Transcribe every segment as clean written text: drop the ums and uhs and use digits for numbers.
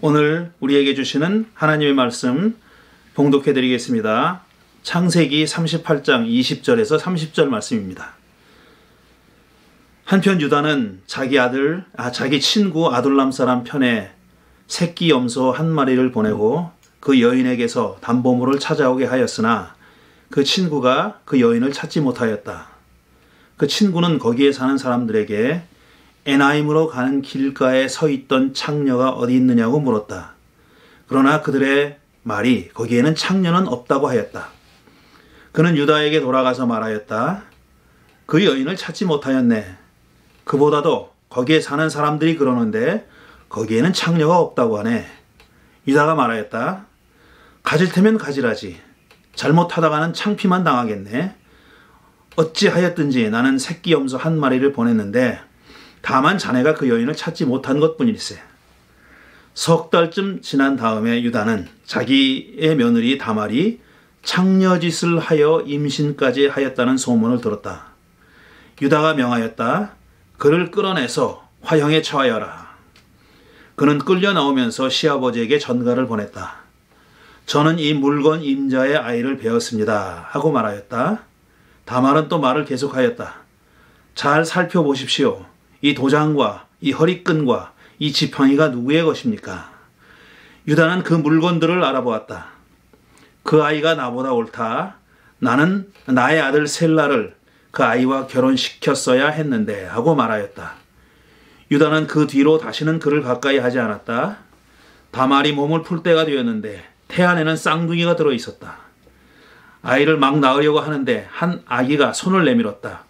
오늘 우리에게 주시는 하나님의 말씀 봉독해 드리겠습니다. 창세기 38장 20절에서 30절 말씀입니다. 한편 유다는 자기 친구 아둘람 사람 편에 새끼 염소 한 마리를 보내고 그 여인에게서 담보물을 찾아오게 하였으나 그 친구가 그 여인을 찾지 못하였다. 그 친구는 거기에 사는 사람들에게 에나임으로 가는 길가에 서 있던 창녀가 어디 있느냐고 물었다. 그러나 그들의 말이 거기에는 창녀는 없다고 하였다. 그는 유다에게 돌아가서 말하였다. 그 여인을 찾지 못하였네. 그보다도 거기에 사는 사람들이 그러는데 거기에는 창녀가 없다고 하네. 유다가 말하였다. 가질 테면 가지라지. 잘못하다가는 창피만 당하겠네. 어찌하였든지 나는 새끼 염소 한 마리를 보냈는데 다만 자네가 그 여인을 찾지 못한 것뿐일세. 석 달쯤 지난 다음에 유다는 자기의 며느리 다말이 창녀짓을 하여 임신까지 하였다는 소문을 들었다. 유다가 명하였다. 그를 끌어내서 화형에 처하여라. 그는 끌려 나오면서 시아버지에게 전가를 보냈다. 저는 이 물건 임자의 아이를 배웠습니다. 하고 말하였다. 다말은 또 말을 계속하였다. 잘 살펴보십시오. 이 도장과 이 허리끈과 이 지팡이가 누구의 것입니까? 유다는 그 물건들을 알아보았다. 그 아이가 나보다 옳다. 나는 나의 아들 셀라를 그 아이와 결혼시켰어야 했는데 하고 말하였다. 유다는 그 뒤로 다시는 그를 가까이 하지 않았다. 다말이 몸을 풀 때가 되었는데 태 안에는 쌍둥이가 들어있었다. 아이를 막 낳으려고 하는데 한 아기가 손을 내밀었다.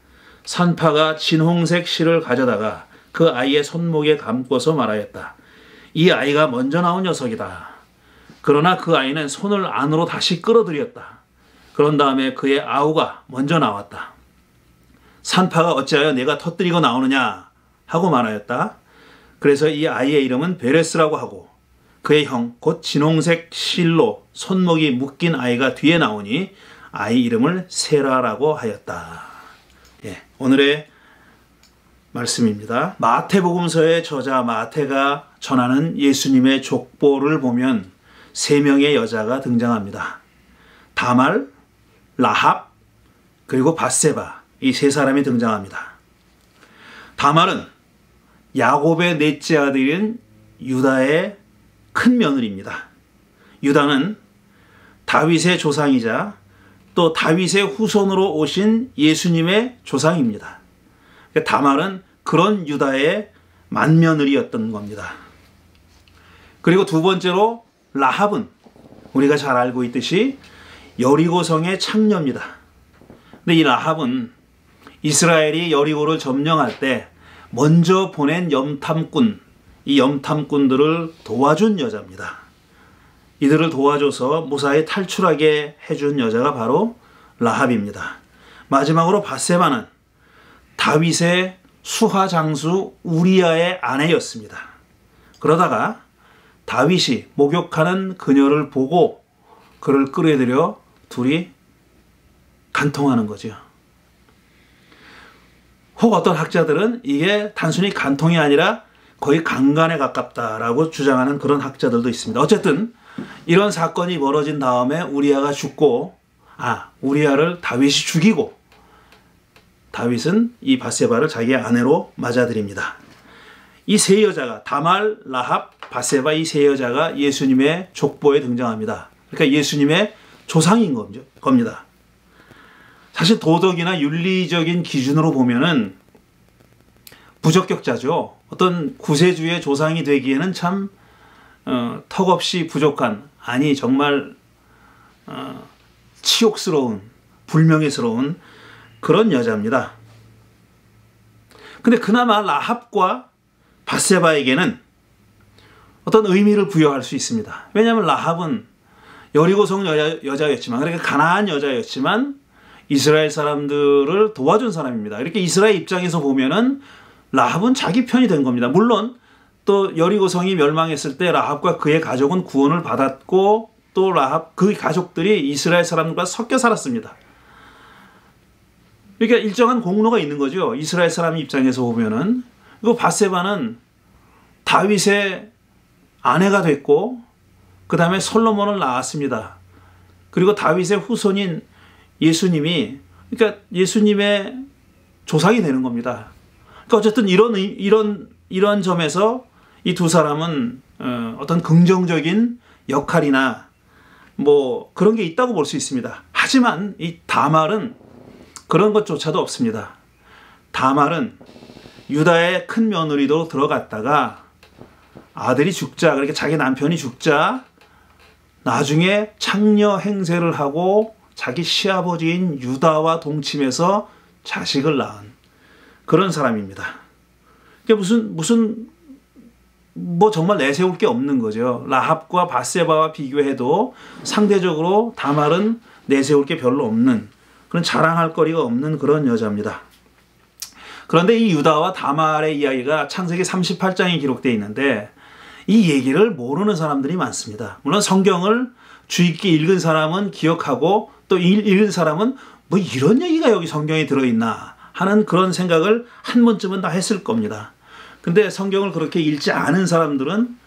산파가 진홍색 실을 가져다가 그 아이의 손목에 감고서 말하였다. 이 아이가 먼저 나온 녀석이다. 그러나 그 아이는 손을 안으로 다시 끌어들였다. 그런 다음에 그의 아우가 먼저 나왔다. 산파가 어찌하여 내가 터뜨리고 나오느냐 하고 말하였다. 그래서 이 아이의 이름은 베레스라고 하고 그의 형 곧 진홍색 실로 손목이 묶인 아이가 뒤에 나오니 아이 이름을 세라라고 하였다. 오늘의 말씀입니다. 마태복음서의 저자 마태가 전하는 예수님의 족보를 보면 세 명의 여자가 등장합니다. 다말, 라합, 그리고 밧세바 이 세 사람이 등장합니다. 다말은 야곱의 넷째 아들인 유다의 큰 며느리입니다. 유다는 다윗의 조상이자 또 다윗의 후손으로 오신 예수님의 조상입니다. 다말은 그런 유다의 맏며느리였던 겁니다. 그리고 두 번째로 라합은 우리가 잘 알고 있듯이 여리고성의 창녀입니다. 근데 이 라합은 이스라엘이 여리고를 점령할 때 먼저 보낸 염탐꾼, 이 염탐꾼들을 도와준 여자입니다. 이들을 도와줘서 무사히 탈출하게 해준 여자가 바로 라합입니다. 마지막으로 밧세바는 다윗의 수하 장수 우리아의 아내였습니다. 그러다가 다윗이 목욕하는 그녀를 보고 그를 끌어들여 둘이 간통하는 거죠. 혹 어떤 학자들은 이게 단순히 간통이 아니라 거의 강간에 가깝다라고 주장하는 그런 학자들도 있습니다. 어쨌든 이런 사건이 벌어진 다음에 우리아가 죽고 우리아를 다윗이 죽이고 다윗은 이 밧세바를 자기의 아내로 맞아들입니다. 이 세 여자가 다말, 라합, 밧세바 이 세 여자가 예수님의 족보에 등장합니다. 그러니까 예수님의 조상인 겁니다. 사실 도덕이나 윤리적인 기준으로 보면은 부적격자죠. 어떤 구세주의 조상이 되기에는 참 턱없이 부족한, 아니 정말 치욕스러운, 불명예스러운 그런 여자입니다. 근데 그나마 라합과 밧세바에게는 어떤 의미를 부여할 수 있습니다. 왜냐하면 라합은 여리고성 여자였지만, 그러니까 가나안 여자였지만 이스라엘 사람들을 도와준 사람입니다. 이렇게 이스라엘 입장에서 보면은 라합은 자기 편이 된 겁니다. 물론 또 여리고성이 멸망했을 때 라합과 그의 가족은 구원을 받았고 또 라합 그 가족들이 이스라엘 사람들과 섞여 살았습니다. 그러니까 일정한 공로가 있는 거죠. 이스라엘 사람 입장에서 보면은. 그리고 밧세바는 다윗의 아내가 됐고 그 다음에 솔로몬을 낳았습니다. 그리고 다윗의 후손인 예수님이 그러니까 예수님의 조상이 되는 겁니다. 그러니까 어쨌든 이런 점에서 이 두 사람은 어떤 긍정적인 역할이나 뭐 그런 게 있다고 볼 수 있습니다. 하지만 이 다말은 그런 것조차도 없습니다. 다말은 유다의 큰 며느리로 들어갔다가 아들이 죽자, 그러니까 자기 남편이 죽자 나중에 창녀 행세를 하고 자기 시아버지인 유다와 동침해서 자식을 낳은 그런 사람입니다. 그러니까 무슨 뭐 정말 내세울 게 없는 거죠. 라합과 밧세바와 비교해도 상대적으로 다말은 내세울 게 별로 없는 그런 자랑할 거리가 없는 그런 여자입니다. 그런데 이 유다와 다말의 이야기가 창세기 38장에 기록되어 있는데 이 얘기를 모르는 사람들이 많습니다. 물론 성경을 주의 깊게 읽은 사람은 기억하고 또 읽은 사람은 뭐 이런 얘기가 여기 성경에 들어있나 하는 그런 생각을 한 번쯤은 다 했을 겁니다. 근데 성경을 그렇게 읽지 않은 사람들은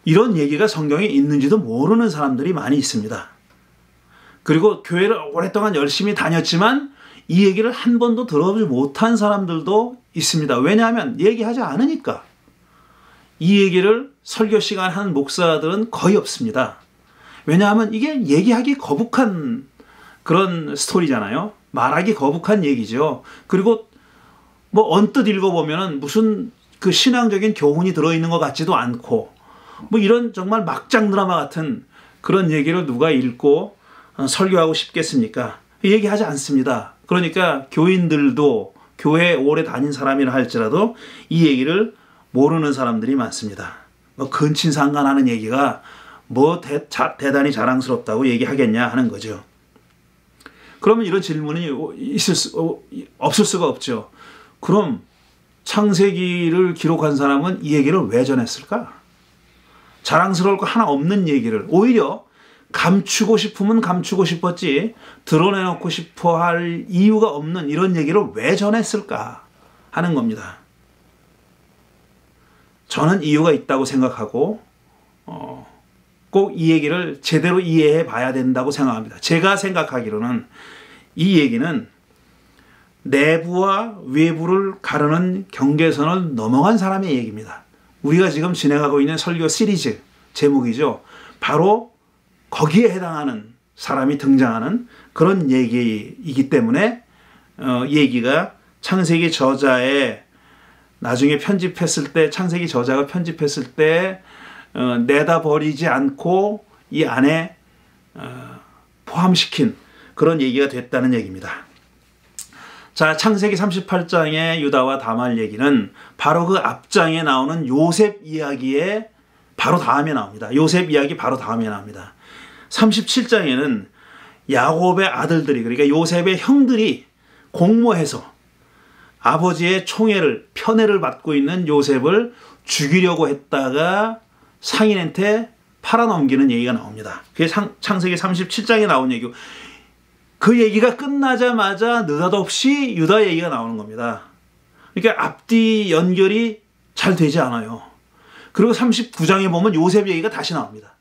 이런 얘기가 성경에 있는지도 모르는 사람들이 많이 있습니다. 그리고 교회를 오랫동안 열심히 다녔지만 이 얘기를 한 번도 들어보지 못한 사람들도 있습니다. 왜냐하면 얘기하지 않으니까. 이 얘기를 설교 시간 한 목사들은 거의 없습니다. 왜냐하면 이게 얘기하기 거북한 그런 스토리잖아요. 말하기 거북한 얘기죠. 그리고 뭐 언뜻 읽어보면은 무슨 그 신앙적인 교훈이 들어있는 것 같지도 않고 뭐 이런 정말 막장 드라마 같은 그런 얘기를 누가 읽고 설교하고 싶겠습니까? 얘기하지 않습니다. 그러니까 교인들도 교회에 오래 다닌 사람이라 할지라도 이 얘기를 모르는 사람들이 많습니다. 뭐 근친상간하는 얘기가 뭐 대단히 자랑스럽다고 얘기하겠냐 하는 거죠. 그러면 이런 질문이 없을 수가 없죠. 그럼 창세기를 기록한 사람은 이 얘기를 왜 전했을까? 자랑스러울 거 하나 없는 얘기를 오히려 감추고 싶으면 감추고 싶었지 드러내놓고 싶어 할 이유가 없는 이런 얘기를 왜 전했을까 하는 겁니다. 저는 이유가 있다고 생각하고 꼭 이 얘기를 제대로 이해해 봐야 된다고 생각합니다. 제가 생각하기로는 이 얘기는 내부와 외부를 가르는 경계선을 넘어간 사람의 얘기입니다. 우리가 지금 진행하고 있는 설교 시리즈 제목이죠. 바로 거기에 해당하는 사람이 등장하는 그런 얘기이기 때문에 얘기가 창세기 저자의 나중에 편집했을 때 창세기 저자가 편집했을 때 내다버리지 않고 이 안에 포함시킨 그런 얘기가 됐다는 얘기입니다. 자, 창세기 38장의 유다와 다말 얘기는 바로 그 앞장에 나오는 요셉 이야기의 바로 다음에 나옵니다. 요셉 이야기 바로 다음에 나옵니다. 37장에는 야곱의 아들들이 그러니까 요셉의 형들이 공모해서 아버지의 편애를 받고 있는 요셉을 죽이려고 했다가 상인한테 팔아넘기는 얘기가 나옵니다. 그게 창세기 37장에 나온 얘기고 그 얘기가 끝나자마자 느닷없이 유다 얘기가 나오는 겁니다. 그러니까 앞뒤 연결이 잘 되지 않아요. 그리고 39장에 보면 요셉 얘기가 다시 나옵니다.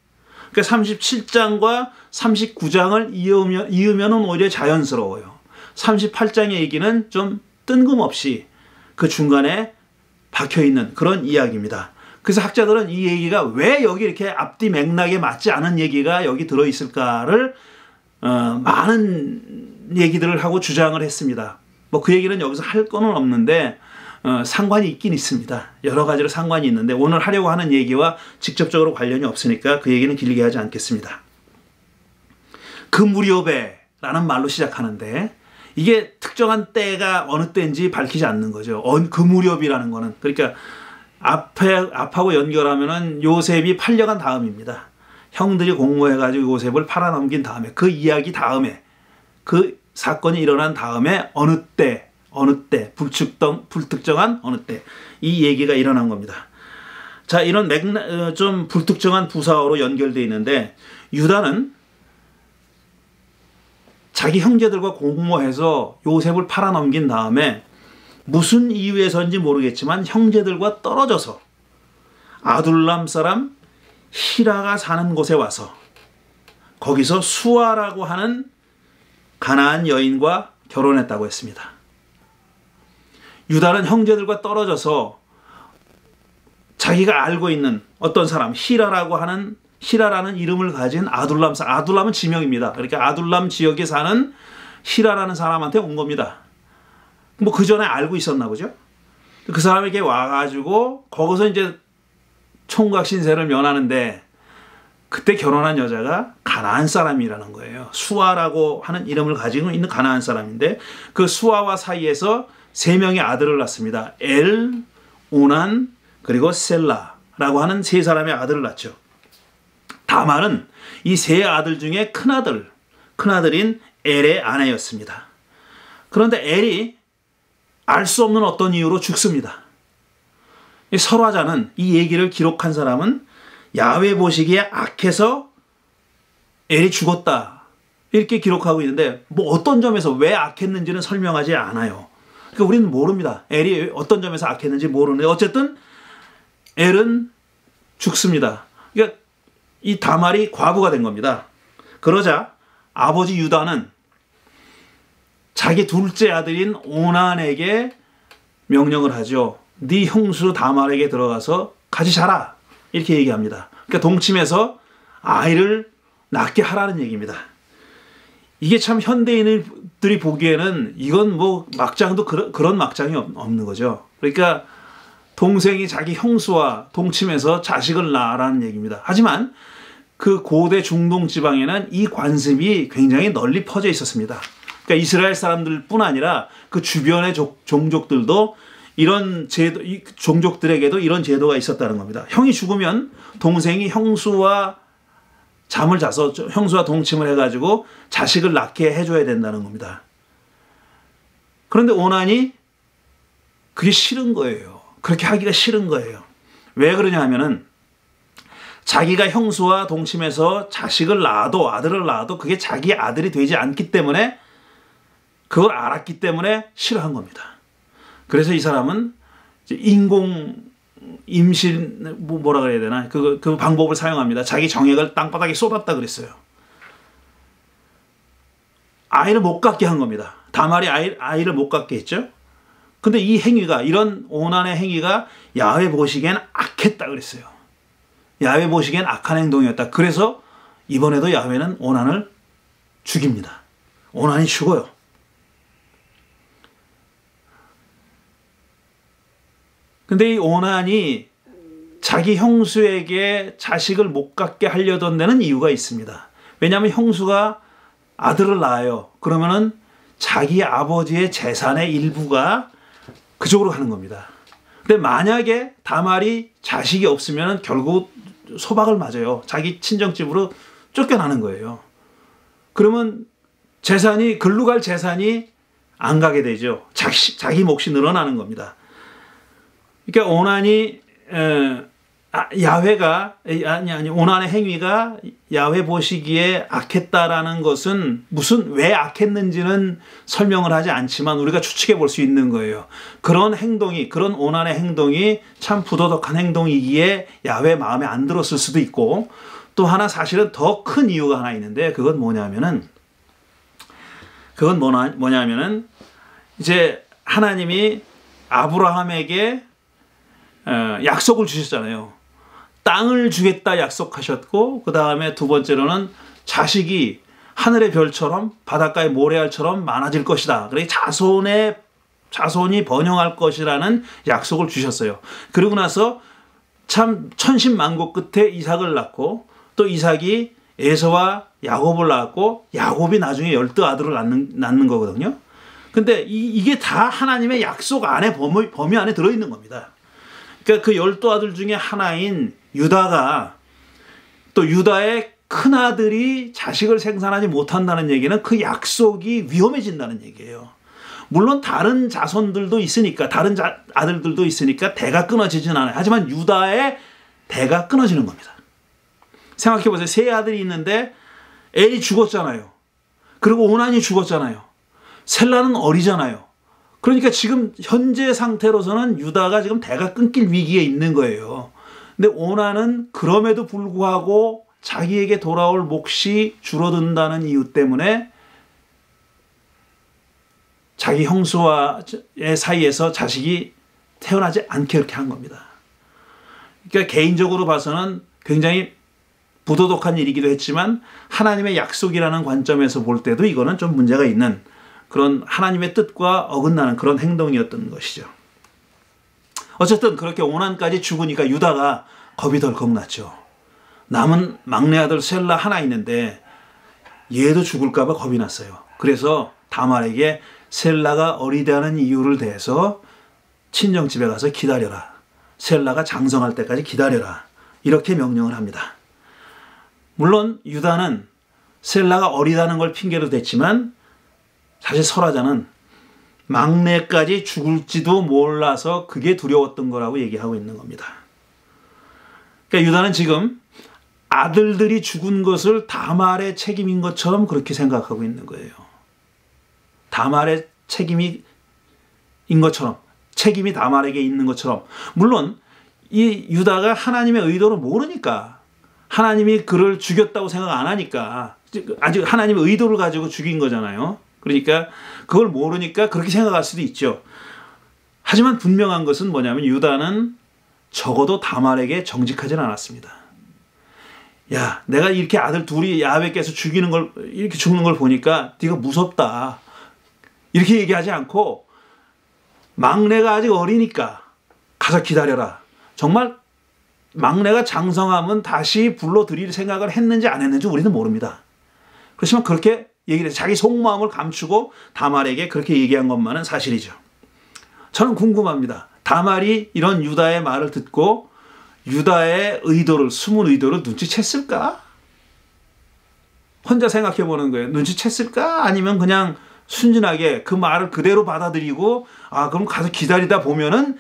그러니까 37장과 39장을 이으면 오히려 자연스러워요. 38장의 얘기는 좀 뜬금없이 그 중간에 박혀있는 그런 이야기입니다. 그래서 학자들은 이 얘기가 왜 여기 이렇게 앞뒤 맥락에 맞지 않은 얘기가 여기 들어있을까를 많은 얘기들을 하고 주장을 했습니다. 뭐 그 얘기는 여기서 할 거는 없는데 상관이 있긴 있습니다. 여러 가지로 상관이 있는데 오늘 하려고 하는 얘기와 직접적으로 관련이 없으니까 그 얘기는 길게 하지 않겠습니다. 그 무렵에라는 말로 시작하는데 이게 특정한 때가 어느 때인지 밝히지 않는 거죠. 그 무렵이라는 거는 그러니까 앞하고 연결하면은 요셉이 팔려간 다음입니다. 형들이 공모해가지고 요셉을 팔아넘긴 다음에 그 이야기 다음에 그 사건이 일어난 다음에 어느 때 불특정한 어느 때 이 얘기가 일어난 겁니다. 자, 이런 좀 불특정한 부사어로 연결되어 있는데 유다는 자기 형제들과 공모해서 요셉을 팔아넘긴 다음에 무슨 이유에서인지 모르겠지만 형제들과 떨어져서 아둘람 사람 히라가 사는 곳에 와서 거기서 수아라고 하는 가나안 여인과 결혼했다고 했습니다. 유다는 형제들과 떨어져서 자기가 알고 있는 어떤 사람, 히라라는 이름을 가진 아둘람은 지명입니다. 그러니까 아둘람 지역에 사는 히라라는 사람한테 온 겁니다. 뭐 그 전에 알고 있었나 보죠. 그 사람에게 와가지고 거기서 이제 총각 신세를 면하는데 그때 결혼한 여자가 가나안 사람이라는 거예요. 수아라고 하는 이름을 가지고 있는 가나안 사람인데 그 수아와 사이에서 3명의 아들을 낳습니다. 엘, 오난, 그리고 셀라라고 하는 3사람의 아들을 낳죠. 다말은 이 3아들 중에 큰아들인 엘의 아내였습니다. 그런데 엘이 알 수 없는 어떤 이유로 죽습니다. 이 설화자는 이 얘기를 기록한 사람은 야훼 보시기에 악해서 엘이 죽었다 이렇게 기록하고 있는데 뭐 어떤 점에서 왜 악했는지는 설명하지 않아요. 그러니까 우리는 모릅니다. 엘이 어떤 점에서 악했는지 모르는데 어쨌든 엘은 죽습니다. 그러니까 이 다말이 과부가 된 겁니다. 그러자 아버지 유다는 자기 둘째 아들인 오난에게 명령을 하죠. 네 형수 다말에게 들어가서 같이 자라 이렇게 얘기합니다. 그러니까 동침해서 아이를 낳게 하라는 얘기입니다. 이게 참 현대인들이 보기에는 이건 뭐 막장도 그런 막장이 없는 거죠. 그러니까 동생이 자기 형수와 동침해서 자식을 낳으라는 얘기입니다. 하지만 그 고대 중동 지방에는 이 관습이 굉장히 널리 퍼져 있었습니다. 그러니까 이스라엘 사람들뿐 아니라 그 주변의 종족들도 이런 제도, 종족들에게도 이런 제도가 있었다는 겁니다. 형이 죽으면 동생이 형수와 잠을 자서 형수와 동침을 해가지고 자식을 낳게 해줘야 된다는 겁니다. 그런데 오난이 그게 싫은 거예요. 그렇게 하기가 싫은 거예요. 왜 그러냐 하면은 자기가 형수와 동침해서 자식을 낳아도 아들을 낳아도 그게 자기 아들이 되지 않기 때문에 그걸 알았기 때문에 싫어한 겁니다. 그래서 이 사람은 인공 임신 뭐라 그래야 되나 그 방법을 사용합니다. 자기 정액을 땅바닥에 쏟았다 그랬어요. 아이를 못 갖게 한 겁니다. 다말이 아이를 못 갖게 했죠. 근데 이 행위가 이런 오난의 행위가 야훼 보시기엔 악했다 그랬어요. 야훼 보시기엔 악한 행동이었다. 그래서 이번에도 야훼는 오난을 죽입니다. 오난이 죽어요. 근데 이 오난이 자기 형수에게 자식을 못 갖게 하려던 데는 이유가 있습니다. 왜냐하면 형수가 아들을 낳아요. 그러면은 자기 아버지의 재산의 일부가 그쪽으로 가는 겁니다. 근데 만약에 다말이 자식이 없으면 결국 소박을 맞아요. 자기 친정집으로 쫓겨나는 거예요. 그러면 재산이 글로 갈 재산이 안 가게 되죠. 자기 몫이 늘어나는 겁니다. 그러니까 오난이 오난의 행위가 야훼 보시기에 악했다라는 것은 왜 악했는지는 설명을 하지 않지만 우리가 추측해 볼 수 있는 거예요. 그런 오난의 행동이 참 부도덕한 행동이기에 야훼 마음에 안 들었을 수도 있고 또 하나 사실은 더 큰 이유가 하나 있는데 그건 뭐냐면은 이제 하나님이 아브라함에게 약속을 주셨잖아요. 땅을 주겠다 약속하셨고 그 다음에 두 번째로는 자식이 하늘의 별처럼 바닷가의 모래알처럼 많아질 것이다. 그래 자손이 번영할 것이라는 약속을 주셨어요. 그러고 나서 참 천신만고 끝에 이삭을 낳고 또 이삭이 에서와 야곱을 낳았고 야곱이 나중에 12아들을 낳는 거거든요. 근데 이게 다 하나님의 약속 안에 범위 안에 들어있는 겁니다. 그러니까 그 12아들 중에 하나인 유다가 또 유다의 큰아들이 자식을 생산하지 못한다는 얘기는 그 약속이 위험해진다는 얘기예요. 물론 다른 자손들도 있으니까 다른 아들들도 있으니까 대가 끊어지진 않아요. 하지만 유다의 대가 끊어지는 겁니다. 생각해보세요. 3아들이 있는데 엘이 죽었잖아요. 그리고 오난이 죽었잖아요. 셀라는 어리잖아요. 그러니까 지금 현재 상태로서는 유다가 지금 대가 끊길 위기에 있는 거예요. 근데 오난은 그럼에도 불구하고 자기에게 돌아올 몫이 줄어든다는 이유 때문에 자기 형수와의 사이에서 자식이 태어나지 않게 그렇게 한 겁니다. 그러니까 개인적으로 봐서는 굉장히 부도덕한 일이기도 했지만 하나님의 약속이라는 관점에서 볼 때도 이거는 좀 문제가 있는 그런 하나님의 뜻과 어긋나는 그런 행동이었던 것이죠. 어쨌든 그렇게 오난까지 죽으니까 유다가 겁이 덜컥 났죠. 남은 막내 아들 셀라 하나 있는데 얘도 죽을까 봐 겁이 났어요. 그래서 다말에게 셀라가 어리다는 이유를 대해서 친정집에 가서 기다려라. 셀라가 장성할 때까지 기다려라. 이렇게 명령을 합니다. 물론 유다는 셀라가 어리다는 걸 핑계로 댔지만 사실 설화자는 막내까지 죽을지도 몰라서 그게 두려웠던 거라고 얘기하고 있는 겁니다. 그러니까 유다는 지금 아들들이 죽은 것을 다말의 책임인 것처럼 그렇게 생각하고 있는 거예요. 다말의 책임인 것처럼, 책임이 다말에게 있는 것처럼. 물론 이 유다가 하나님의 의도를 모르니까, 하나님이 그를 죽였다고 생각 안 하니까, 아직 하나님의 의도를 가지고 죽인 거잖아요. 그러니까 그걸 모르니까 그렇게 생각할 수도 있죠. 하지만 분명한 것은 뭐냐면 유다는 적어도 다말에게 정직하진 않았습니다. 야, 내가 이렇게 아들 둘이 야베께서 이렇게 죽는 걸 보니까 네가 무섭다. 이렇게 얘기하지 않고 막내가 아직 어리니까 가서 기다려라. 정말 막내가 장성하면 다시 불러들일 생각을 했는지 안 했는지 우리는 모릅니다. 그렇지만 그렇게 얘기를 해서 자기 속마음을 감추고 다말에게 그렇게 얘기한 것만은 사실이죠. 저는 궁금합니다. 다말이 이런 유다의 말을 듣고 유다의 의도를, 숨은 의도를 눈치챘을까? 혼자 생각해 보는 거예요. 눈치챘을까? 아니면 그냥 순진하게 그 말을 그대로 받아들이고 그럼 가서 기다리다 보면은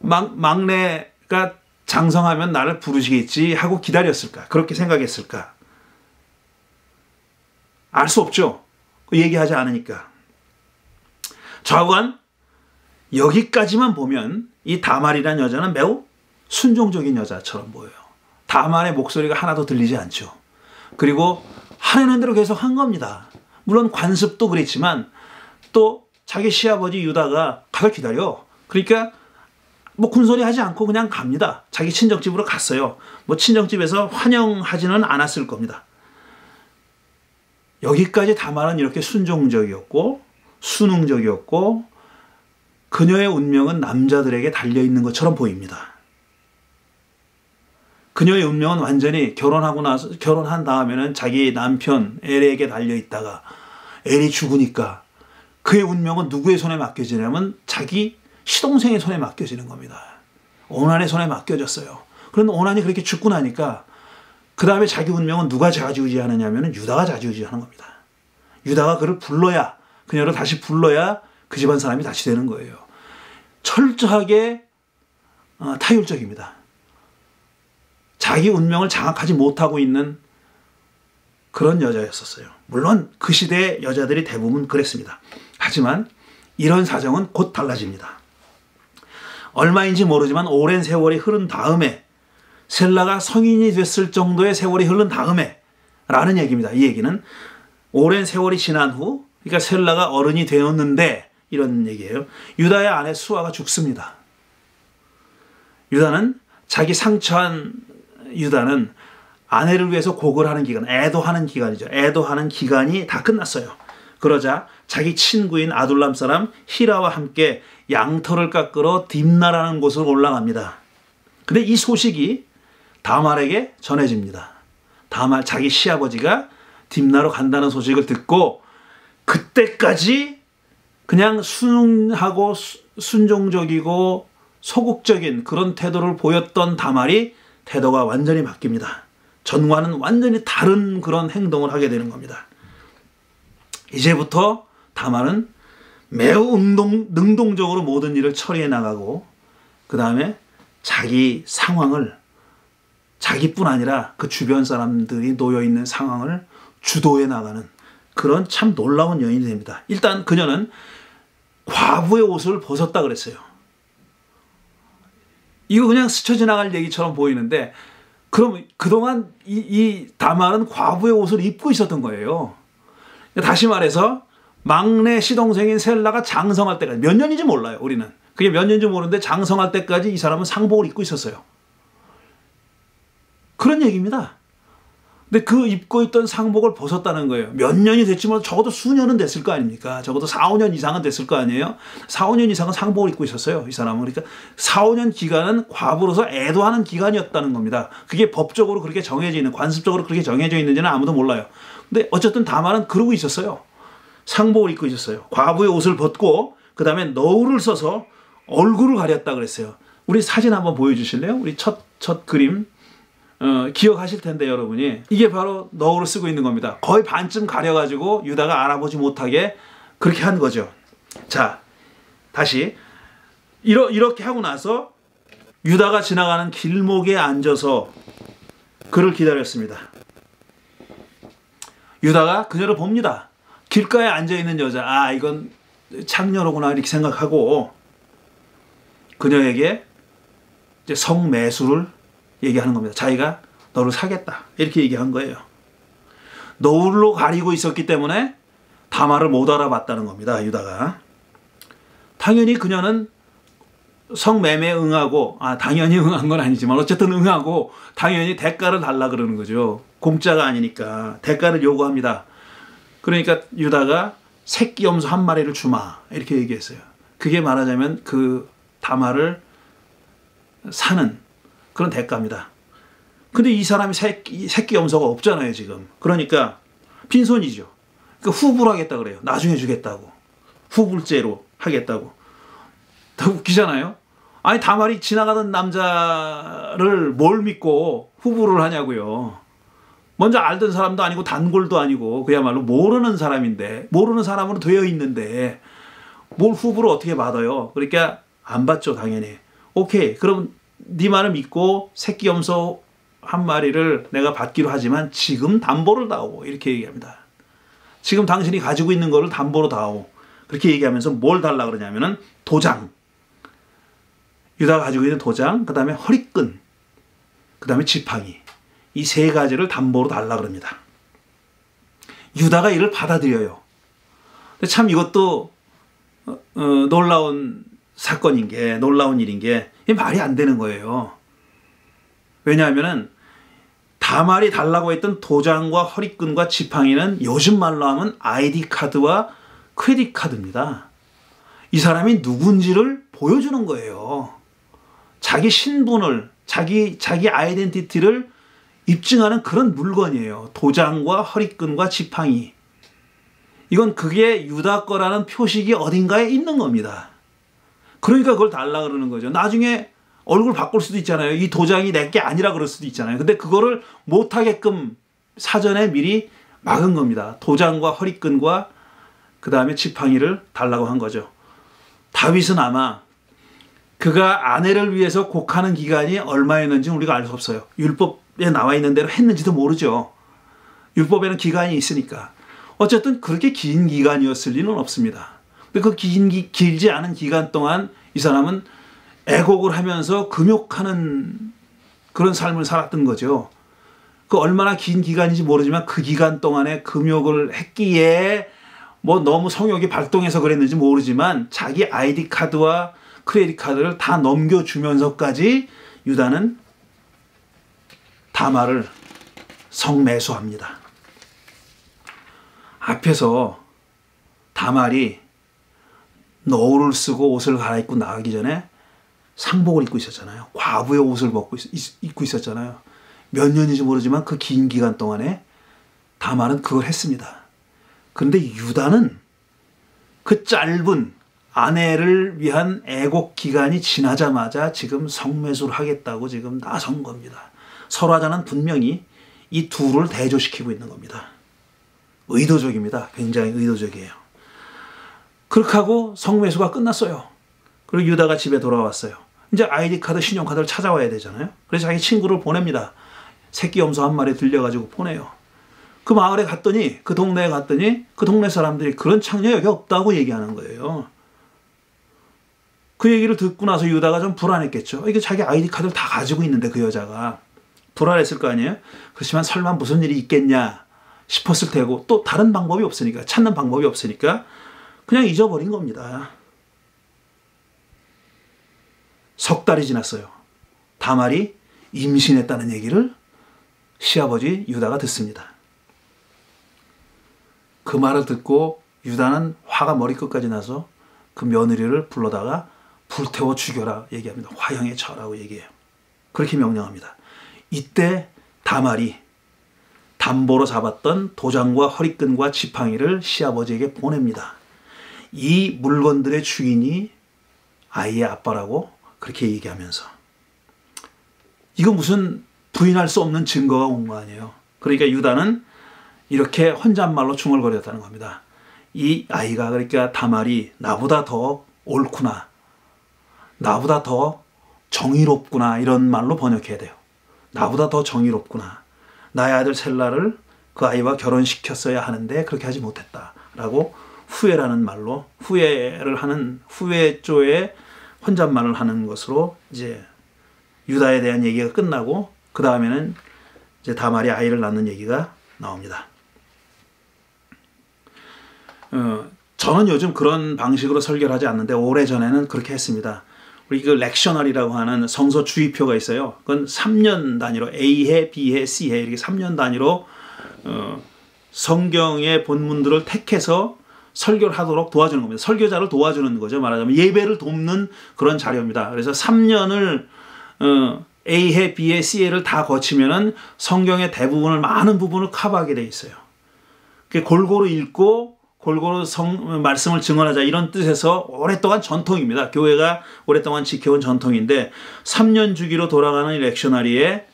막내가 장성하면 나를 부르시겠지 하고 기다렸을까? 그렇게 생각했을까? 알 수 없죠. 얘기하지 않으니까. 좌우간 여기까지만 보면 이 다말이라는 여자는 매우 순종적인 여자처럼 보여요. 다말의 목소리가 하나도 들리지 않죠. 그리고 하라는 대로 계속 한 겁니다. 물론 관습도 그랬지만 또 자기 시아버지 유다가 가서 기다려. 그러니까 뭐 군소리 하지 않고 그냥 갑니다. 자기 친정집으로 갔어요. 뭐 친정집에서 환영하지는 않았을 겁니다. 여기까지 다말은 이렇게 순종적이었고 순응적이었고 그녀의 운명은 남자들에게 달려있는 것처럼 보입니다. 그녀의 운명은 완전히 결혼한 다음에는 자기 남편 엘에게 달려있다가 엘이 죽으니까 그의 운명은 누구의 손에 맡겨지냐면 자기 시동생의 손에 맡겨지는 겁니다. 오난의 손에 맡겨졌어요. 그런데 오난이 그렇게 죽고 나니까 그 다음에 자기 운명은 누가 좌지우지하느냐면 유다가 좌지우지하는 겁니다. 유다가 그를 불러야, 그녀를 다시 불러야 그 집안 사람이 다시 되는 거예요. 철저하게 타율적입니다. 자기 운명을 장악하지 못하고 있는 그런 여자였었어요. 물론 그 시대의 여자들이 대부분 그랬습니다. 하지만 이런 사정은 곧 달라집니다. 얼마인지 모르지만 오랜 세월이 흐른 다음에 셀라가 성인이 됐을 정도의 세월이 흐른 다음에 라는 얘기입니다. 이 얘기는 오랜 세월이 지난 후, 그러니까 셀라가 어른이 되었는데 이런 얘기예요. 유다의 아내 수아가 죽습니다. 자기 상처한 유다는 아내를 위해서 곡을 하는 기간, 애도하는 기간이죠. 애도하는 기간이 다 끝났어요. 그러자 자기 친구인 아둘람 사람 히라와 함께 양털을 깎으러 딥나라는 곳으로 올라갑니다. 근데 이 소식이 다말에게 전해집니다. 다말 자기 시아버지가 딥나로 간다는 소식을 듣고 그때까지 그냥 순하고 순종적이고 소극적인 그런 태도를 보였던 다말이 태도가 완전히 바뀝니다. 전과는 완전히 다른 그런 행동을 하게 되는 겁니다. 이제부터 다말은 매우 능동적으로 모든 일을 처리해 나가고 그 다음에 자기 상황을 자기뿐 아니라 그 주변 사람들이 놓여있는 상황을 주도해 나가는 그런 참 놀라운 여인이 됩니다. 일단 그녀는 과부의 옷을 벗었다 그랬어요. 이거 그냥 스쳐 지나갈 얘기처럼 보이는데, 그럼 그동안 이 다말은 과부의 옷을 입고 있었던 거예요. 다시 말해서 막내 시동생인 셀라가 장성할 때까지, 몇 년인지 몰라요, 우리는. 그게 몇 년인지 모르는데 장성할 때까지 이 사람은 상복을 입고 있었어요. 그런 얘기입니다. 근데 그 입고 있던 상복을 벗었다는 거예요. 몇 년이 됐지만 적어도 수년은 됐을 거 아닙니까? 적어도 4, 5년 이상은 됐을 거 아니에요? 4, 5년 이상은 상복을 입고 있었어요, 이 사람은. 그러니까 4, 5년 기간은 과부로서 애도하는 기간이었다는 겁니다. 그게 법적으로 그렇게 정해져 있는, 관습적으로 그렇게 정해져 있는지는 아무도 몰라요. 근데 어쨌든 다말은 그러고 있었어요. 상복을 입고 있었어요. 과부의 옷을 벗고 그 다음에 너울을 써서 얼굴을 가렸다 그랬어요. 우리 사진 한번 보여주실래요? 우리 첫 그림. 기억하실 텐데 여러분이, 이게 바로 너울을 쓰고 있는 겁니다. 거의 반쯤 가려가지고 유다가 알아보지 못하게 그렇게 한 거죠. 자, 다시 이렇게 하고 나서 유다가 지나가는 길목에 앉아서 그를 기다렸습니다. 유다가 그녀를 봅니다. 길가에 앉아있는 여자, 아, 이건 창녀로구나 이렇게 생각하고 그녀에게 이제 성매수를 얘기하는 겁니다. 자기가 너를 사겠다 이렇게 얘기한 거예요. 너울로 가리고 있었기 때문에 다말을 못 알아봤다는 겁니다, 유다가. 당연히 그녀는 성매매에 응하고, 당연히 응한 건 아니지만 어쨌든 응하고 당연히 대가를 달라 그러는 거죠. 공짜가 아니니까 대가를 요구합니다. 그러니까 유다가 새끼 염소 한 마리를 주마 이렇게 얘기했어요. 그게 말하자면 그 다말을 사는 그런 대가입니다. 근데 이 사람이 새끼 염소가 없잖아요, 지금. 그러니까 빈손이죠. 그러니까 후불 하겠다 그래요. 나중에 주겠다고. 후불제로 하겠다고. 더 웃기잖아요. 아니, 다말이 지나가던 남자를 뭘 믿고 후불을 하냐고요. 먼저 알던 사람도 아니고 단골도 아니고 그야말로 모르는 사람인데, 모르는 사람으로 되어 있는데 뭘 후불을 어떻게 받아요. 그러니까 안 받죠, 당연히. 오케이, 그럼 네 말을 믿고 새끼 염소 한 마리를 내가 받기로 하지만 지금 담보를 다오 이렇게 얘기합니다. 지금 당신이 가지고 있는 거를 담보로 다오 그렇게 얘기하면서 뭘 달라 그러냐면은 도장, 유다가 가지고 있는 도장, 그 다음에 허리끈, 그 다음에 지팡이, 이 세 가지를 담보로 달라 그럽니다. 유다가 이를 받아들여요. 근데 참 이것도 놀라운 사건인 게, 놀라운 일인 게, 이게 말이 안 되는 거예요. 왜냐하면은 다말이 달라고 했던 도장과 허리끈과 지팡이는 요즘 말로 하면 아이디 카드와 크레딧 카드입니다. 이 사람이 누군지를 보여주는 거예요. 자기 신분을, 자기 아이덴티티를 입증하는 그런 물건이에요. 도장과 허리끈과 지팡이. 이건 그게 유다 거라는 표식이 어딘가에 있는 겁니다. 그러니까 그걸 달라 그러는 거죠. 나중에 얼굴 바꿀 수도 있잖아요. 이 도장이 내게 아니라 그럴 수도 있잖아요. 근데 그거를 못하게끔 사전에 미리 막은 겁니다. 도장과 허리끈과 그 다음에 지팡이를 달라고 한 거죠. 다윗은 아마 그가 아내를 위해서 곡하는 기간이 얼마였는지 우리가 알 수 없어요. 율법에 나와 있는 대로 했는지도 모르죠. 율법에는 기간이 있으니까. 어쨌든 그렇게 긴 기간이었을 리는 없습니다. 근데 그 길지 않은 기간 동안 이 사람은 애곡을 하면서 금욕하는 그런 삶을 살았던 거죠. 그 얼마나 긴 기간인지 모르지만 그 기간 동안에 금욕을 했기에 뭐 너무 성욕이 발동해서 그랬는지 모르지만 자기 아이디 카드와 크레딧 카드를 다 넘겨주면서까지 유다는 다말을 성매수합니다. 앞에서 다말이 너울을 쓰고 옷을 갈아입고 나가기 전에 상복을 입고 있었잖아요. 과부의 옷을 입고 있었잖아요. 몇 년인지 모르지만 그 긴 기간 동안에 다말은 그걸 했습니다. 그런데 유다는 그 짧은 아내를 위한 애곡 기간이 지나자마자 지금 성매수를 하겠다고 지금 나선 겁니다. 설화자는 분명히 이 둘을 대조시키고 있는 겁니다. 의도적입니다. 굉장히 의도적이에요. 그렇게 하고 성매수가 끝났어요. 그리고 유다가 집에 돌아왔어요. 이제 아이디 카드, 신용카드를 찾아와야 되잖아요. 그래서 자기 친구를 보냅니다. 새끼 염소 한 마리 들려가지고 보내요. 그 마을에 갔더니, 그 동네에 갔더니 그 동네 사람들이 그런 창녀 여기 없다고 얘기하는 거예요. 그 얘기를 듣고 나서 유다가 좀 불안했겠죠. 이게 자기 아이디 카드를 다 가지고 있는데 그 여자가 불안했을 거 아니에요. 그렇지만 설마 무슨 일이 있겠냐 싶었을 테고 또 다른 방법이 없으니까 찾는 방법이 없으니까 그냥 잊어버린 겁니다. 석 달이 지났어요. 다말이 임신했다는 얘기를 시아버지 유다가 듣습니다. 그 말을 듣고 유다는 화가 머리끝까지 나서 그 며느리를 불러다가 불태워 죽여라 얘기합니다. 화형에 처하라고 얘기해요. 그렇게 명령합니다. 이때 다말이 담보로 잡았던 도장과 허리끈과 지팡이를 시아버지에게 보냅니다. 이 물건들의 주인이 아이의 아빠라고 그렇게 얘기하면서 이거 무슨 부인할 수 없는 증거가 온 거 아니에요. 그러니까 유다는 이렇게 혼잣말로 중얼거렸다는 겁니다. 이 아이가 그러니까 다말이 나보다 더 옳구나. 나보다 더 정의롭구나. 이런 말로 번역해야 돼요. 나보다 더 정의롭구나. 나의 아들 셀라를 그 아이와 결혼시켰어야 하는데 그렇게 하지 못했다라고 후회라는 말로 후회를 하는 후회조의 혼잣말을 하는 것으로 이제 유다에 대한 얘기가 끝나고 그 다음에는 이제 다말이 아이를 낳는 얘기가 나옵니다. 저는 요즘 그런 방식으로 설교를 하지 않는데 오래전에는 그렇게 했습니다. 우리 그 렉셔널이라고 하는 성서 주의표가 있어요. 그건 3년 단위로 A해, B해, C해 이렇게 3년 단위로 성경의 본문들을 택해서 설교를 하도록 도와주는 겁니다. 설교자를 도와주는 거죠. 말하자면 예배를 돕는 그런 자료입니다. 그래서 3년을 A해, B해, C해를 다 거치면은 성경의 대부분을 많은 부분을 커버하게 돼 있어요. 골고루 읽고 골고루 말씀을 증언하자 이런 뜻에서 오랫동안 전통입니다. 교회가 오랫동안 지켜온 전통인데 3년 주기로 돌아가는 이 렉셔너리에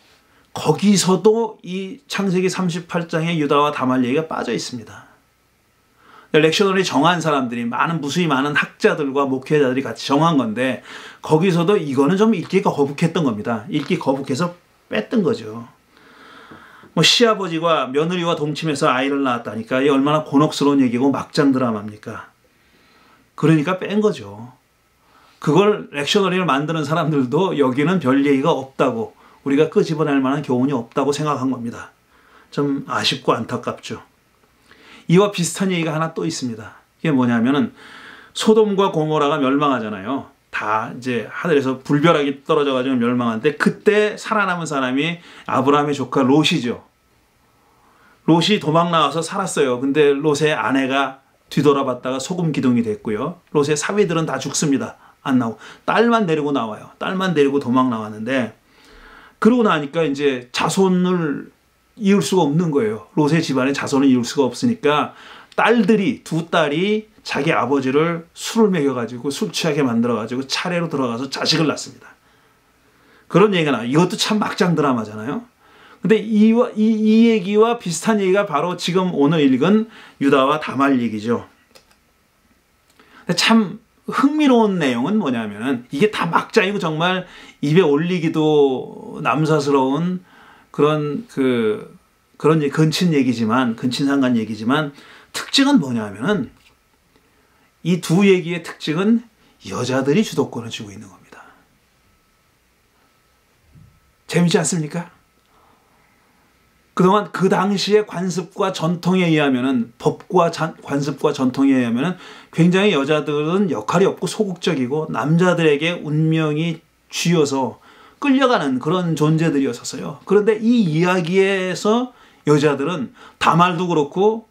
거기서도 이 창세기 38장의 유다와 다말 얘기가 빠져 있습니다. 렉셔너리 정한 사람들이 무수히 많은 학자들과 목회자들이 같이 정한 건데 거기서도 이거는 좀 읽기가 거북했던 겁니다. 읽기 거북해서 뺐던 거죠. 시아버지가 며느리와 동침해서 아이를 낳았다니까 이게 얼마나 곤혹스러운 얘기고 막장 드라마입니까? 그러니까 뺀 거죠. 그걸 렉셔너리를 만드는 사람들도 여기는 별 얘기가 없다고 우리가 끄집어낼 만한 교훈이 없다고 생각한 겁니다. 좀 아쉽고 안타깝죠. 이와 비슷한 얘기가 하나 또 있습니다. 이게 뭐냐면은 소돔과 고모라가 멸망하잖아요. 다 이제 하늘에서 불벼락이 떨어져가지고 멸망하는데 그때 살아남은 사람이 아브라함의 조카 롯이죠. 롯이 도망 나와서 살았어요. 근데 롯의 아내가 뒤돌아봤다가 소금 기둥이 됐고요. 롯의 사위들은 다 죽습니다. 안 나오고 딸만 데리고 나와요. 딸만 데리고 도망 나왔는데 그러고 나니까 이제 자손을 이을 수가 없는 거예요. 롯의 집안에 자손을 이을 수가 없으니까 딸들이 두 딸이 자기 아버지를 술을 먹여가지고 술 취하게 만들어가지고 차례로 들어가서 자식을 낳습니다. 그런 얘기가 나와요. 이것도 참 막장 드라마잖아요. 근데 이 얘기와 비슷한 얘기가 바로 지금 오늘 읽은 유다와 다말 얘기죠. 근데 참 흥미로운 내용은 뭐냐면은 이게 다 막장이고 정말 입에 올리기도 남사스러운 그런 근친 얘기지만 근친상간 얘기지만 특징은 뭐냐면은 이 두 얘기의 특징은 여자들이 주도권을 쥐고 있는 겁니다. 재미지 않습니까? 그동안 그 당시의 관습과 전통에 의하면은 법과 관습과 전통에 의하면은 굉장히 여자들은 역할이 없고 소극적이고 남자들에게 운명이 쥐어서 끌려가는 그런 존재들이었었어요. 그런데 이 이야기에서 여자들은 다말도 그렇고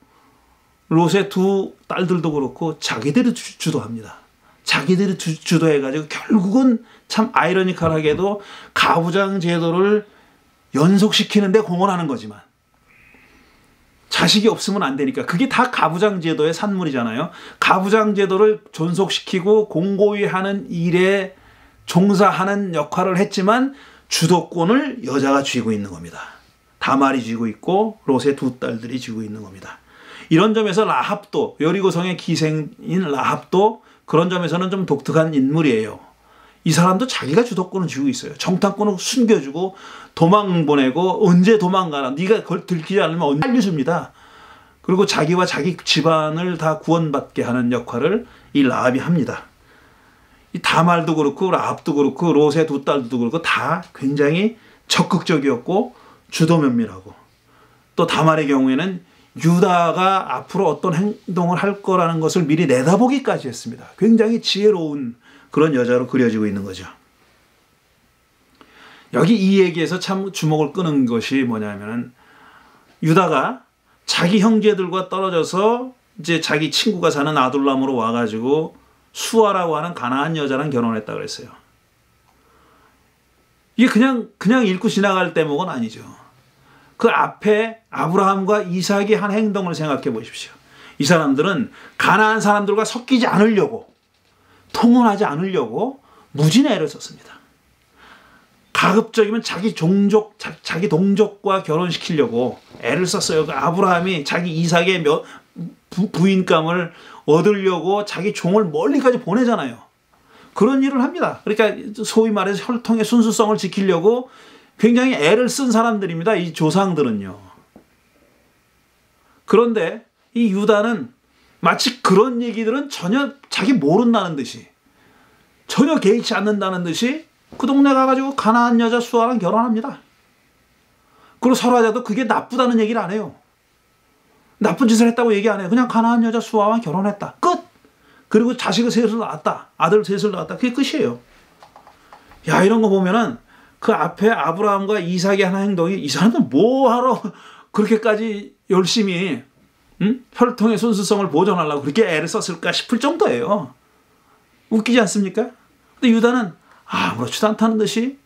롯의 두 딸들도 그렇고 자기들이 주도합니다. 자기들이 주도해가지고 결국은 참 아이러니컬하게도 가부장 제도를 연속시키는데 공헌하는 거지만 자식이 없으면 안 되니까 그게 다 가부장 제도의 산물이잖아요. 가부장 제도를 존속시키고 공고히 하는 일에 종사하는 역할을 했지만 주도권을 여자가 쥐고 있는 겁니다. 다말이 쥐고 있고 롯의 두 딸들이 쥐고 있는 겁니다. 이런 점에서 라합도 여리고성의 기생인 라합도 그런 점에서는 좀 독특한 인물이에요. 이 사람도 자기가 주도권을 쥐고 있어요. 정탐꾼을 숨겨주고 도망 보내고 언제 도망가나 네가 그걸 들키지 않으면 언제 알려줍니다. 그리고 자기와 자기 집안을 다 구원받게 하는 역할을 이 라합이 합니다. 이 다말도 그렇고 라합도 그렇고 롯의 두 딸도 그렇고 다 굉장히 적극적이었고 주도면밀하고, 또 다말의 경우에는 유다가 앞으로 어떤 행동을 할 거라는 것을 미리 내다보기까지 했습니다. 굉장히 지혜로운 그런 여자로 그려지고 있는 거죠. 여기 이 얘기에서 참 주목을 끄는 것이 뭐냐면은, 유다가 자기 형제들과 떨어져서 이제 자기 친구가 사는 아둘람으로 와가지고 수아라고 하는 가나안 여자랑 결혼했다 그랬어요. 이게 그냥 읽고 지나갈 대목은 아니죠. 그 앞에 아브라함과 이삭이 한 행동을 생각해 보십시오. 이 사람들은 가나안 사람들과 섞이지 않으려고, 통혼하지 않으려고 무진의 애를 썼습니다. 가급적이면 자기 동족과 결혼시키려고 애를 썼어요. 아브라함이 자기 이삭의 부인감을 얻으려고 자기 종을 멀리까지 보내잖아요. 그런 일을 합니다. 그러니까 소위 말해서 혈통의 순수성을 지키려고 굉장히 애를 쓴 사람들입니다. 이 조상들은요. 그런데 이 유다는 마치 그런 얘기들은 전혀 자기 모른다는 듯이, 전혀 개의치 않는다는 듯이 그 동네 가가지고 가나안 여자 수아랑 결혼합니다. 그리고 설화자도 그게 나쁘다는 얘기를 안 해요. 나쁜 짓을 했다고 얘기 안 해요. 그냥 가나안 여자 수아와 결혼했다. 끝! 그리고 자식을 셋을 낳았다. 아들 셋을 낳았다. 그게 끝이에요. 야, 이런 거 보면은 그 앞에 아브라함과 이삭이 하는 행동이, 이 사람들 뭐하러 그렇게까지 열심히 혈통의 순수성을 보존하려고 그렇게 애를 썼을까 싶을 정도예요. 웃기지 않습니까? 근데 유다는 아무렇지도 않다는 듯이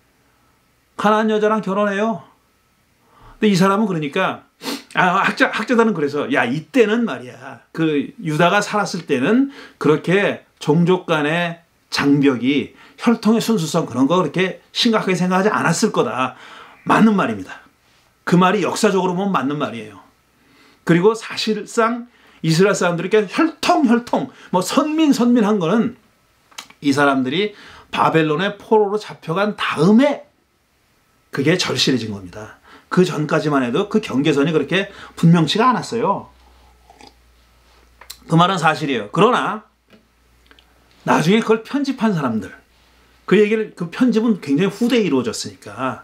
가나안 여자랑 결혼해요. 근데 이 사람은 그러니까, 학자들은 그래서, 야, 이때는 말이야, 그 유다가 살았을 때는 그렇게 종족 간의 장벽이, 혈통의 순수성 그런 거 그렇게 심각하게 생각하지 않았을 거다. 맞는 말입니다. 그 말이 역사적으로 보면 맞는 말이에요. 그리고 사실상 이스라엘 사람들이 혈통 뭐 선민한 거는 이 사람들이 바벨론의 포로로 잡혀간 다음에 그게 절실해진 겁니다. 그 전까지만 해도 그 경계선이 그렇게 분명치가 않았어요. 그 말은 사실이에요. 그러나 나중에 그걸 편집한 사람들, 그 편집은 굉장히 후대에 이루어졌으니까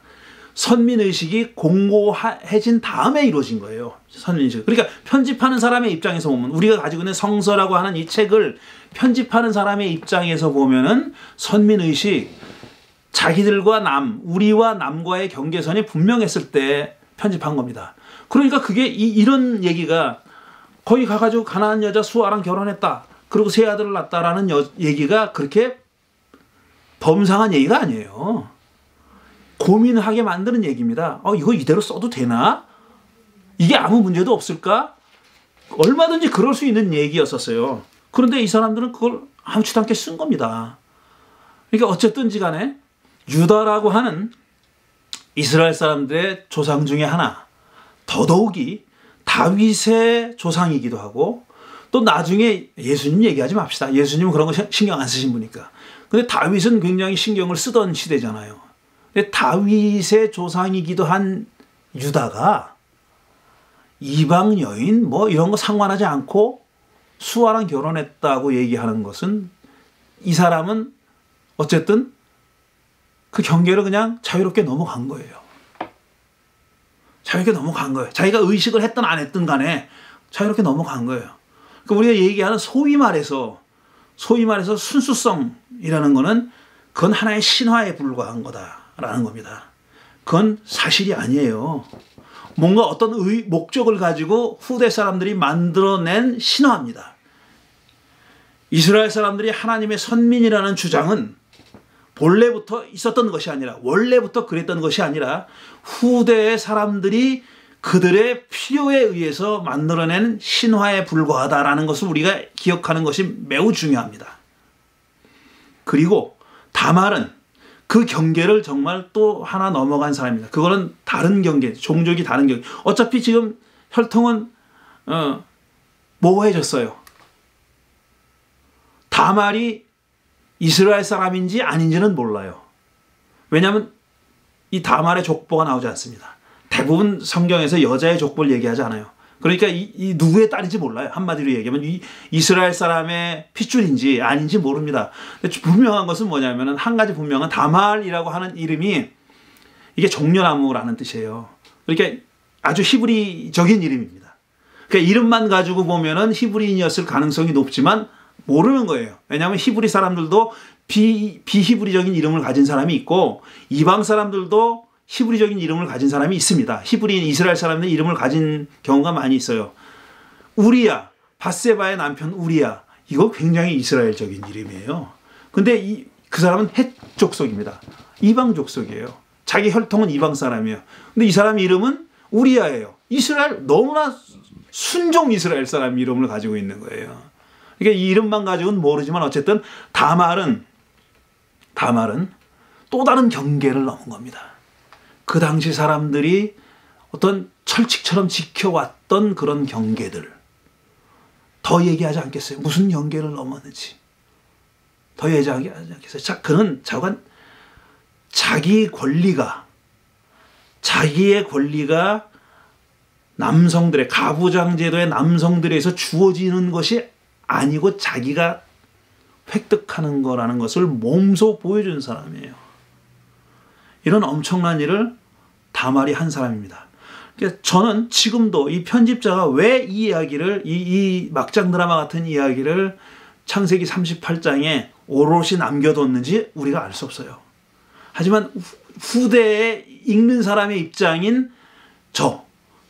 선민의식이 공고해진 다음에 이루어진 거예요. 선민의식. 그러니까 편집하는 사람의 입장에서 보면, 우리가 가지고 있는 성서라고 하는 이 책을 편집하는 사람의 입장에서 보면은 선민의식, 자기들과 우리와 남과의 경계선이 분명했을 때 편집한 겁니다. 그러니까 그게 이런 얘기가, 거기 가가지고 가나안 여자 수아랑 결혼했다, 그리고 세 아들을 낳았다라는 얘기가 그렇게 범상한 얘기가 아니에요. 고민하게 만드는 얘기입니다. 이거 이대로 써도 되나? 이게 아무 문제도 없을까? 얼마든지 그럴 수 있는 얘기였었어요. 그런데 이 사람들은 그걸 아무렇지도 않게 쓴 겁니다. 그러니까 어쨌든지 간에 유다라고 하는 이스라엘 사람들의 조상 중에 하나, 더더욱이 다윗의 조상이기도 하고, 또 나중에 예수님 얘기하지 맙시다. 예수님은 그런 거 신경 안 쓰신 분이니까. 근데 다윗은 굉장히 신경을 쓰던 시대잖아요. 근데 다윗의 조상이기도 한 유다가 이방 여인 뭐 이런 거 상관하지 않고 수아랑 결혼했다고 얘기하는 것은, 이 사람은 어쨌든 그 경계를 그냥 자유롭게 넘어간 거예요. 자유롭게 넘어간 거예요. 자기가 의식을 했든 안 했든 간에 자유롭게 넘어간 거예요. 그러니까 우리가 얘기하는 소위 말해서 순수성이라는 거는 그건 하나의 신화에 불과한 거다라는 겁니다. 그건 사실이 아니에요. 뭔가 어떤 목적을 가지고 후대 사람들이 만들어낸 신화입니다. 이스라엘 사람들이 하나님의 선민이라는 주장은 본래부터 있었던 것이 아니라, 원래부터 그랬던 것이 아니라, 후대의 사람들이 그들의 필요에 의해서 만들어낸 신화에 불과하다라는 것을 우리가 기억하는 것이 매우 중요합니다. 그리고 다말은 그 경계를 정말 또 하나 넘어간 사람입니다. 그거는 다른 경계, 종족이 다른 경계. 어차피 지금 혈통은 모호해졌어요. 다말이 이스라엘 사람인지 아닌지는 몰라요. 왜냐하면 이 다말의 족보가 나오지 않습니다. 대부분 성경에서 여자의 족보를 얘기하지 않아요. 그러니까 이 누구의 딸인지 몰라요. 한마디로 얘기하면 이 이스라엘 사람의 핏줄인지 아닌지 모릅니다. 근데 분명한 것은 뭐냐면은 한 가지 분명한 다말이라고 하는 이름이 이게 종려나무라는 뜻이에요. 그러니까 아주 히브리적인 이름입니다. 그러니까 이름만 가지고 보면은 히브리인이었을 가능성이 높지만 모르는 거예요. 왜냐하면 히브리 사람들도 비히브리적인 이름을 가진 사람이 있고 이방 사람들도 히브리적인 이름을 가진 사람이 있습니다. 히브리인 이스라엘 사람들의 이름을 가진 경우가 많이 있어요. 우리야, 밧세바의 남편 우리야. 이거 굉장히 이스라엘적인 이름이에요. 근데 그 사람은 헷 족속입니다. 이방 족속이에요. 자기 혈통은 이방 사람이에요. 근데 이 사람 이름은 우리야예요. 이스라엘, 너무나 순종 이스라엘 사람 이름을 가지고 있는 거예요. 그러니까 이 이름만 가지고는 모르지만 어쨌든 다말은 또 다른 경계를 넘은 겁니다. 그 당시 사람들이 어떤 철칙처럼 지켜왔던 그런 경계들. 더 얘기하지 않겠어요? 무슨 경계를 넘었는지. 더 얘기하지 않겠어요? 자, 그는 자기의 권리가 남성들의 가부장제도의 남성들에서 주어지는 것이 아니고 자기가 획득하는 거라는 것을 몸소 보여준 사람이에요. 이런 엄청난 일을 다말이 한 사람입니다. 그러니까 저는 지금도 이 편집자가 왜 이 이야기를 이 막장 드라마 같은 이야기를 창세기 38장에 오롯이 남겨뒀는지 우리가 알 수 없어요. 하지만 후대에 읽는 사람의 입장인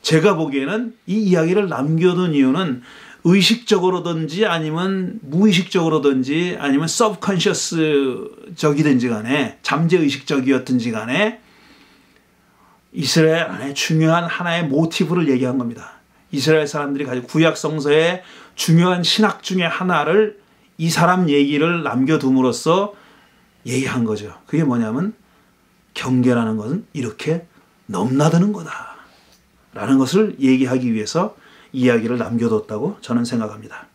제가 보기에는 이 이야기를 남겨둔 이유는 의식적으로든지 아니면 무의식적으로든지 아니면 서브컨셔스적이든지 간에 잠재의식적이었든지 간에 이스라엘 안에 중요한 하나의 모티브를 얘기한 겁니다. 이스라엘 사람들이 가지고 구약 성서의 중요한 신학 중에 하나를 이 사람 얘기를 남겨둠으로써 얘기한 거죠. 그게 뭐냐면 경계라는 것은 이렇게 넘나드는 거다 라는 것을 얘기하기 위해서 이야기를 남겨뒀다고 저는 생각합니다.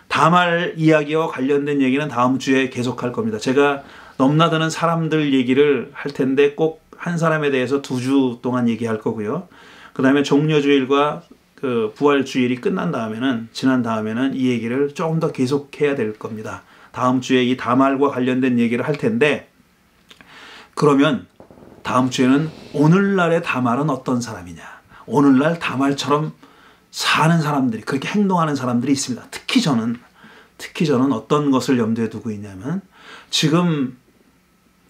다말 이야기와 관련된 얘기는 다음 주에 계속할 겁니다. 제가 넘나드는 사람들 얘기를 할 텐데 꼭 한 사람에 대해서 2주 동안 얘기할 거고요. 그 다음에 종려주일과 그 부활주일이 지난 다음에는 이 얘기를 조금 더 계속해야 될 겁니다. 다음 주에 이 다말과 관련된 얘기를 할 텐데, 그러면 다음 주에는 오늘날의 다말은 어떤 사람이냐, 오늘날 다말처럼 사는 사람들이, 그렇게 행동하는 사람들이 있습니다. 특히 저는 어떤 것을 염두에 두고 있냐면, 지금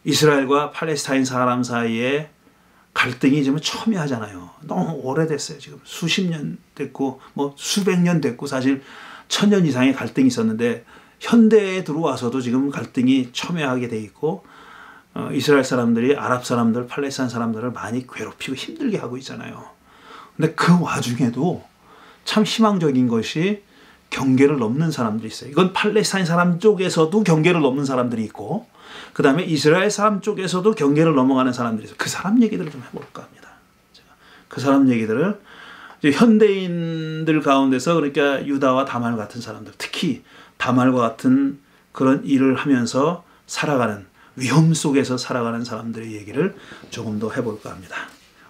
이스라엘과 팔레스타인 사람 사이에 갈등이 지금 첨예하잖아요. 너무 오래됐어요. 지금 수십 년 됐고 수백 년 됐고 사실 1000년 이상의 갈등이 있었는데 현대에 들어와서도 지금 갈등이 첨예하게 돼 있고 이스라엘 사람들이 아랍 사람들, 팔레스타인 사람들을 많이 괴롭히고 힘들게 하고 있잖아요. 근데 그 와중에도 참 희망적인 것이 경계를 넘는 사람들이 있어요. 이건 팔레스타인 사람 쪽에서도 경계를 넘는 사람들이 있고, 그 다음에 이스라엘 사람 쪽에서도 경계를 넘어가는 사람들이 있어요. 그 사람 얘기들을 좀 해볼까 합니다. 그 사람 얘기들을 이제 현대인들 가운데서, 그러니까 유다와 다말 같은 사람들, 특히 다말과 같은 그런 일을 하면서 살아가는, 위험 속에서 살아가는 사람들의 얘기를 조금 더 해볼까 합니다.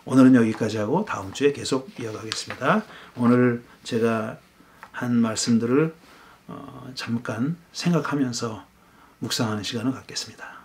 오늘은 여기까지 하고 다음 주에 계속 이어가겠습니다. 오늘 제가 한 말씀들을 잠깐 생각하면서 묵상하는 시간을 갖겠습니다.